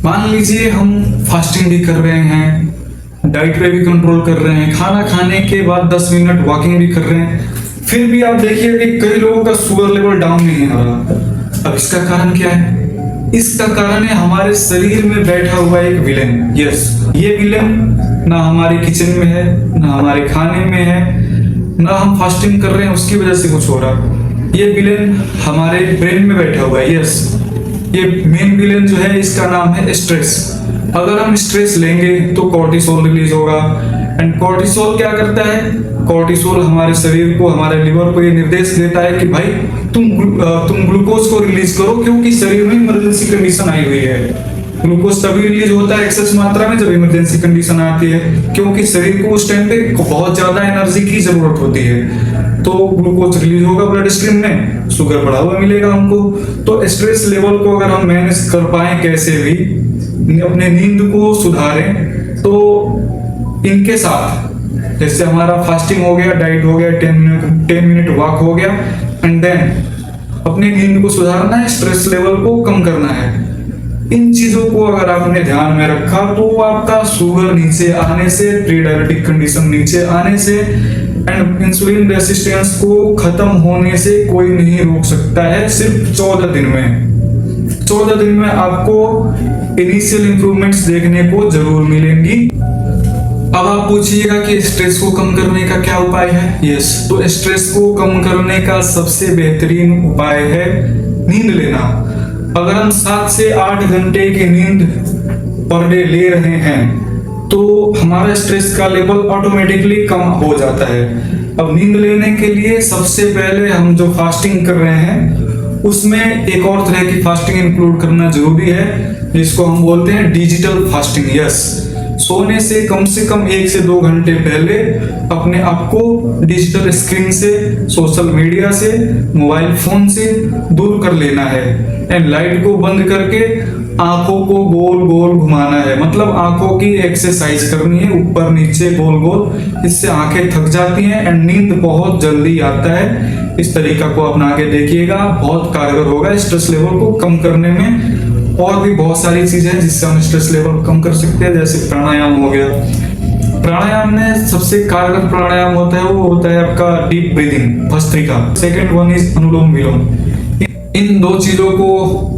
मान लीजिए हम फास्टिंग भी कर रहे हैं, डाइट पे भी कंट्रोल कर रहे हैं, खाना खाने के बाद 10 मिनट वॉकिंग भी कर रहे हैं, फिर भी आप देखिए कि कई लोगों का शुगर लेवल डाउन नहीं हो रहा। अब इसका कारण क्या है? इसका कारण है हमारे शरीर में बैठा हुआ एक विलेन। यस, ये विलेन ना हमारे किचन में है, ना हमारे खाने में है, ना हम फास्टिंग कर रहे हैं उसकी वजह से कुछ हो रहा। ये विलेन हमारे ब्रेन में बैठा हुआ है। यस, ये मेन विलेन जो है इसका नाम है स्ट्रेस। अगर हम स्ट्रेस लेंगे तो कोर्टिसोल रिलीज होगा। एंड कोर्टिसोल क्या करता है? कोर्टिसोल हमारे शरीर को, हमारे लिवर को ये निर्देश देता है कि भाई तुम ग्लूकोज को रिलीज करो, क्योंकि शरीर में इमरजेंसी कंडीशन आई हुई है। ग्लूकोज तभी रिलीज होता है एक्सेस मात्रा में जब इमरजेंसी कंडीशन आती है, क्योंकि शरीर को उस टाइम पे बहुत ज्यादा एनर्जी की जरूरत होती है। तो ग्लूकोज रिलीज होगा ब्लड स्ट्रीम में, शुगर बढ़ा हुआ मिलेगा हमको। तो स्ट्रेस लेवल को अगर हम मैनेज कर पाए कैसे भी, अपने नींद को सुधारें, तो इनके साथ जैसे हमारा फास्टिंग हो गया, डाइट हो गया, 10 मिनट वॉक हो गया, एंड देन अपनी नींद को सुधारना है, स्ट्रेस लेवल को कम करना है। इन चीजों को अगर आपने ध्यान में रखा तो आपका शुगर नीचे आने से, प्री डायबिटिक कंडीशन नीचे आने से एंड इंसुलिन रेसिस्टेंस को खत्म होने से कोई नहीं रोक सकता है। सिर्फ 14 दिन में 14 दिन में आपको इनिशियल इंप्रूवमेंट्स देखने को जरूर मिलेंगी। अब आप पूछिएगा कि स्ट्रेस को कम करने का क्या उपाय है? यस, तो स्ट्रेस को कम करने का सबसे बेहतरीन उपाय है नींद लेना। अगर हम 7 से 8 घंटे की नींद पर डे ले रहे हैं तो हमारा स्ट्रेस का लेवल ऑटोमेटिकली कम हो जाता है। अब नींद लेने के लिए सबसे पहले हम जो फास्टिंग कर रहे हैं उसमें एक और तरह की फास्टिंग इंक्लूड करना जरूरी है, जिसको हम बोलते हैं डिजिटल फास्टिंग। यस, सोने से कम 1 से 2 घंटे पहले अपने आप को डिजिटल स्क्रीन से, सोशल मीडिया से, मोबाइल फोन से दूर कर लेना है एंड लाइट को बंद करके आंखों को गोल गोल घुमाना है। मतलब आंखों की एक्सरसाइज करनी है, ऊपर नीचे गोल गोल। इससे आंखें थक जाती हैं एंड नींद बहुत जल्दी आता है। इस तरीका को अपना के देखिएगा, बहुत कारगर होगा स्ट्रेस लेवल को कम करने में। और भी बहुत सारी चीजें हैं जिससे हम स्ट्रेस लेवल कम कर सकते हैं, जैसे प्राणायाम हो गया। प्राणायाम में सबसे कारगर प्राणायाम होता है वो होता है आपका deep breathing, bhastrika. Second one is Anulom Vilom. इन 2 चीजों को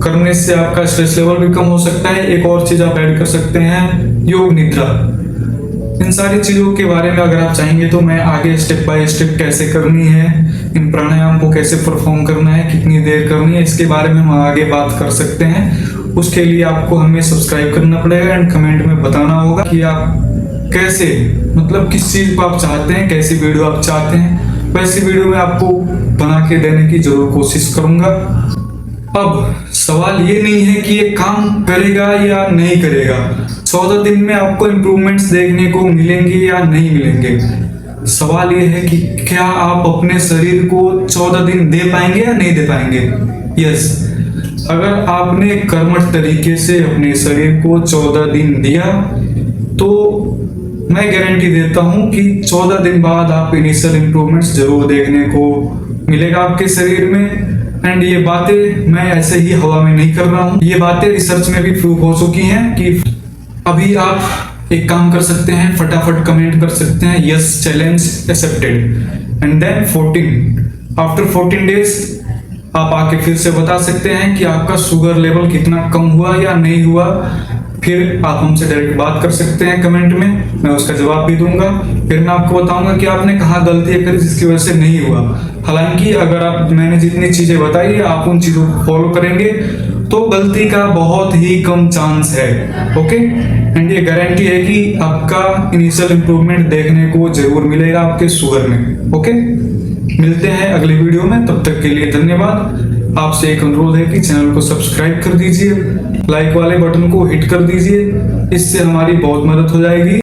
करने से आपका स्ट्रेस लेवल भी कम हो सकता है। एक और चीज आप ऐड कर सकते हैं, योग निद्रा। इन सारी चीजों के बारे में अगर आप चाहेंगे तो मैं आगे स्टेप बाय स्टेप कैसे करनी है, इन प्राणायाम को कैसे परफॉर्म करना है, कितनी देर करनी है, इसके बारे में हम आगे बात कर सकते हैं। उसके लिए आपको हमें सब्सक्राइब करना पड़ेगा एंड कमेंट में बताना होगा कि आप कैसे, मतलब किस चीज को आप चाहते हैं, कैसी वीडियो आप चाहते हैं। वैसी वीडियो में आपको बना के देने की जरूर कोशिश करूंगा। अब सवाल ये नहीं है कि ये काम करेगा या नहीं करेगा, 14 दिन में आपको इम्प्रूवमेंट्स देखने को मिलेंगे या नहीं मिलेंगे। सवाल ये है कि क्या आप अपने शरीर को 14 दिन दे पाएंगे या नहीं दे पाएंगे। यस, अगर आपने कर्मठ तरीके से अपने शरीर को 14 दिन दिया तो मैं गारंटी देता हूं कि 14 दिन बाद आप इनिशियल इंप्रूवमेंट्स जरूर देखने को मिलेगा आपके शरीर में। एंड ये बातें मैं ऐसे ही हवा में नहीं कर रहा हूं, ये बातें रिसर्च में भी प्रूव हो चुकी हैं कि अभी आप एक काम कर सकते हैं, फटाफट कमेंट कर सकते हैं yes, challenge accepted. And then 14 14 days आप आके फिर से बता सकते हैं कि आपका शुगर लेवल कितना कम हुआ या नहीं हुआ। फिर आप हमसे डायरेक्ट बात कर सकते हैं कमेंट में, मैं उसका जवाब भी दूंगा। फिर मैं आपको बताऊंगा कि आपने कहाँ गलतियां करी जिसकी वजह से नहीं हुआ। हालांकि अगर आप, मैंने जितनी चीजें बताई है आप उन चीजों को फॉलो करेंगे तो गलती का बहुत ही कम चांस है। ओके, एंड ये गारंटी है कि आपका इनिशियल इंप्रूवमेंट देखने को जरूर मिलेगा आपके शुगर में। ओके, मिलते हैं अगले वीडियो में, तब तक के लिए धन्यवाद। आपसे एक अनुरोध है कि चैनल को सब्सक्राइब कर दीजिए, लाइक वाले बटन को हिट कर दीजिए, इससे हमारी बहुत मदद हो जाएगी।